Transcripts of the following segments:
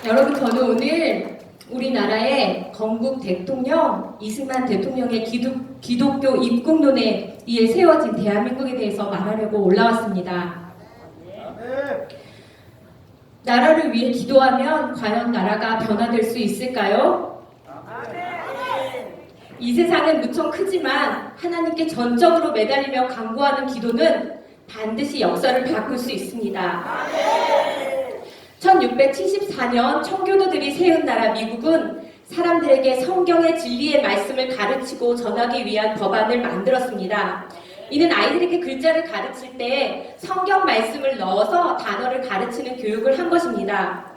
여러분, 저는 오늘 우리나라의 건국 대통령 이승만 대통령의 기독교 입국론에 의해 세워진 대한민국에 대해서 말하려고 올라왔습니다. 나라를 위해 기도하면 과연 나라가 변화될 수 있을까요? 이 세상은 무척 크지만 하나님께 전적으로 매달리며 간구하는 기도는 반드시 역사를 바꿀 수 있습니다. 1674년 청교도들이 세운 나라 미국은 사람들에게 성경의 진리의 말씀을 가르치고 전하기 위한 법안을 만들었습니다. 이는 아이들에게 글자를 가르칠 때 성경 말씀을 넣어서 단어를 가르치는 교육을 한 것입니다.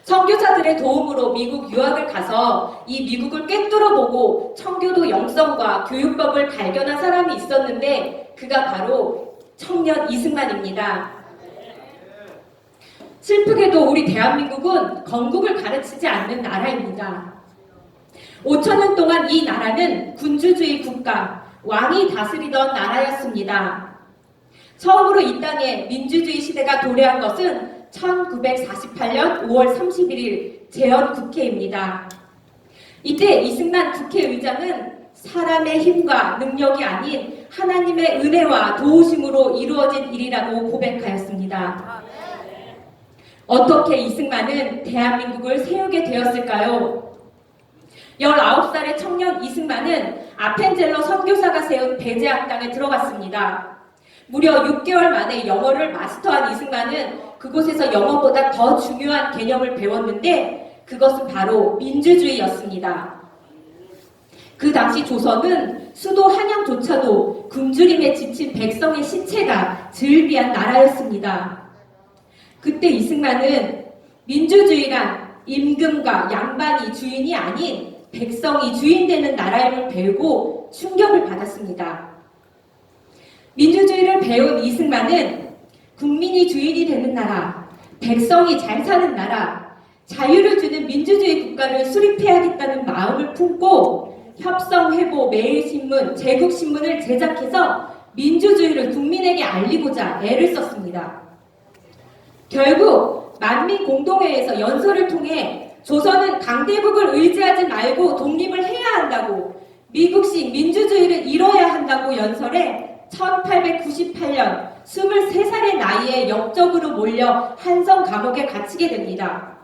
선교사들의 도움으로 미국 유학을 가서 이 미국을 꿰뚫어보고 청교도 영성과 교육법을 발견한 사람이 있었는데 그가 바로 청년 이승만입니다. 슬프게도 우리 대한민국은 건국을 가르치지 않는 나라입니다. 5천년 동안 이 나라는 군주주의 국가, 왕이 다스리던 나라였습니다. 처음으로 이 땅에 민주주의 시대가 도래한 것은 1948년 5월 31일 재헌국회입니다. 이때 이승만 국회의장은 사람의 힘과 능력이 아닌 하나님의 은혜와 도우심으로 이루어진 일이라고 고백하였습니다. 어떻게 이승만은 대한민국을 세우게 되었을까요? 19살의 청년 이승만은 아펜젤러 선교사가 세운 배제학당에 들어갔습니다. 무려 6개월 만에 영어를 마스터한 이승만은 그곳에서 영어보다 더 중요한 개념을 배웠는데 그것은 바로 민주주의였습니다. 그 당시 조선은 수도 한양조차도 굶주림에 지친 백성의 시체가 즐비한 나라였습니다. 그때 이승만은 민주주의란 임금과 양반이 주인이 아닌 백성이 주인되는 나라임을 배우고 충격을 받았습니다. 민주주의를 배운 이승만은 국민이 주인이 되는 나라, 백성이 잘 사는 나라, 자유를 주는 민주주의 국가를 수립해야겠다는 마음을 품고 협성회보 매일신문, 제국신문을 제작해서 민주주의를 국민에게 알리고자 애를 썼습니다. 결국 만민공동회에서 연설을 통해 조선은 강대국을 의지하지 말고 독립을 해야 한다고, 미국식 민주주의를 이뤄야 한다고 연설해 1898년 23살의 나이에 역적으로 몰려 한성 감옥에 갇히게 됩니다.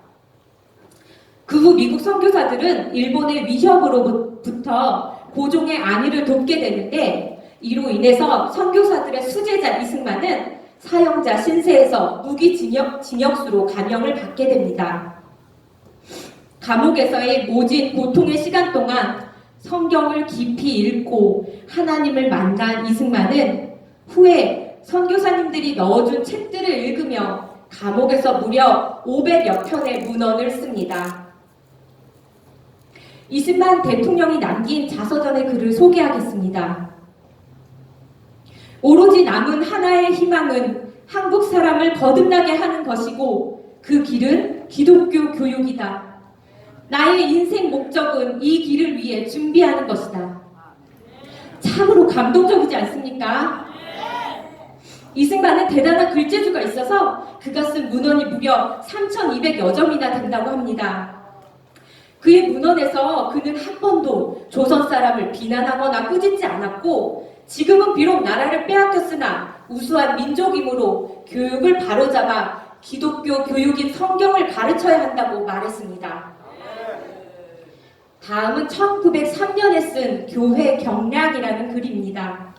그 후 미국 선교사들은 일본의 위협으로부터 고종의 안위를 돕게 되는데 이로 인해서 선교사들의 수제자 이승만은 사형자 신세에서 무기징역수로 감형을 받게 됩니다. 감옥에서의 모진 고통의 시간 동안 성경을 깊이 읽고 하나님을 만난 이승만은 후에 선교사님들이 넣어준 책들을 읽으며 감옥에서 무려 500여 편의 문헌을 씁니다. 이승만 대통령이 남긴 자서전의 글을 소개하겠습니다. 오로지 남은 하나의 희망은 한국 사람을 거듭나게 하는 것이고 그 길은 기독교 교육이다. 나의 인생 목적은 이 길을 위해 준비하는 것이다. 참으로 감동적이지 않습니까? 이승만은 대단한 글재주가 있어서 그가 쓴 문헌이 무려 3,200여 점이나 된다고 합니다. 그의 문헌에서 그는 한 번도 조선 사람을 비난하거나 꾸짖지 않았고 지금은 비록 나라를 빼앗겼으나 우수한 민족이므로 교육을 바로잡아 기독교 교육인 성경을 가르쳐야 한다고 말했습니다. 다음은 1903년에 쓴 교회 경략이라는 글입니다.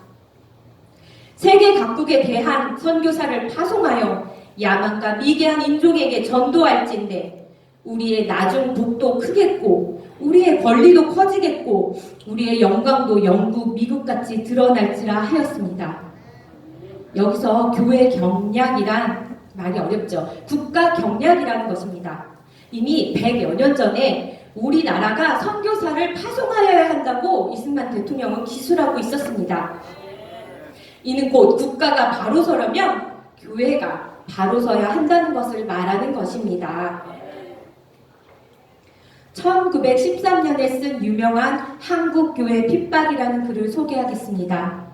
세계 각국에 대한 선교사를 파송하여 야만과 미개한 인종에게 전도할진대 우리의 나중 복도 크겠고 우리의 권리도 커지겠고 우리의 영광도 영국, 미국같이 드러날지라 하였습니다. 여기서 교회 경략이란 말이 어렵죠. 국가 경략이라는 것입니다. 이미 100여 년 전에 우리나라가 선교사를 파송하여야 한다고 이승만 대통령은 기술하고 있었습니다. 이는 곧 국가가 바로 서려면 교회가 바로 서야 한다는 것을 말하는 것입니다. 1913년에 쓴 유명한 한국교회 핍박이라는 글을 소개하겠습니다.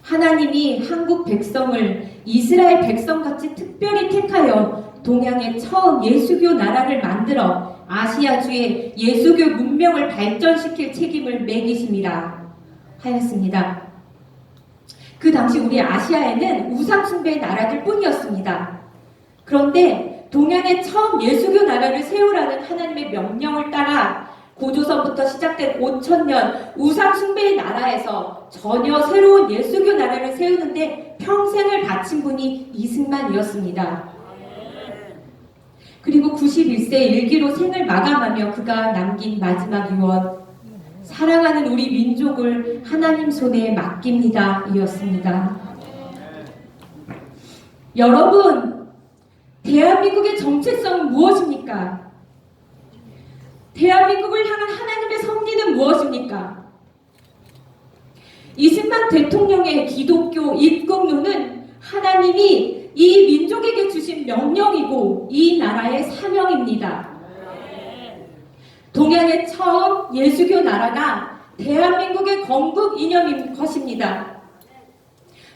하나님이 한국 백성을 이스라엘 백성같이 특별히 택하여 동양의 처음 예수교 나라를 만들어 아시아주의 예수교 문명을 발전시킬 책임을 매기심이라 하였습니다. 그 당시 우리 아시아에는 우상숭배의 나라들 뿐이었습니다. 그런데 동양의 처음 예수교 나라를 세우라는 하나님의 명령을 따라 고조선부터 시작된 5,000년 우상숭배의 나라에서 전혀 새로운 예수교 나라를 세우는데 평생을 바친 분이 이승만이었습니다. 그리고 91세 일기로 생을 마감하며 그가 남긴 마지막 유언, 사랑하는 우리 민족을 하나님 손에 맡깁니다 이었습니다. 여러분, 대한민국의 정체성은 무엇입니까? 대한민국을 향한 하나님의 섭리는 무엇입니까? 이승만 대통령의 기독교 입국론은 하나님이 이 민족에게 주신 명령이고 이 나라의 사명입니다. 동양의 처음 예수교 나라가 대한민국의 건국 이념인 것입니다.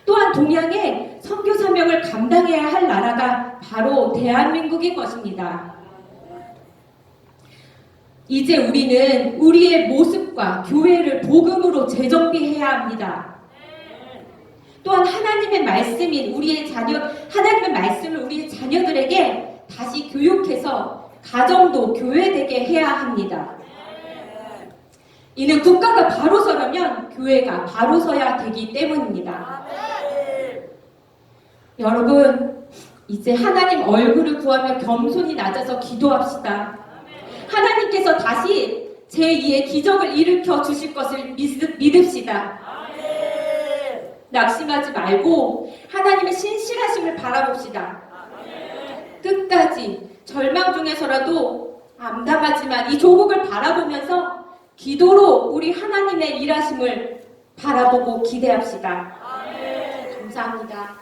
또한 동양의 선교 사명을 감당해야 할 나라가 바로 대한민국인 것입니다. 이제 우리는 우리의 모습과 교회를 복음으로 재정비해야 합니다. 또한 하나님의 말씀인 우리의 자녀, 하나님의 말씀을 우리의 자녀들에게 다시 교육해서 가정도 교회되게 해야 합니다. 이는 국가가 바로 서려면 교회가 바로 서야 되기 때문입니다. 여러분, 이제 하나님 얼굴을 구하며 겸손히 낮아서 기도합시다. 하나님께서 다시 제2의 기적을 일으켜 주실 것을 믿읍시다. 낙심하지 말고 하나님의 신실하심을 바라봅시다. 끝까지 절망 중에서라도 암담하지만 이 조국을 바라보면서 기도로 우리 하나님의 일하심을 바라보고 기대합시다. 감사합니다.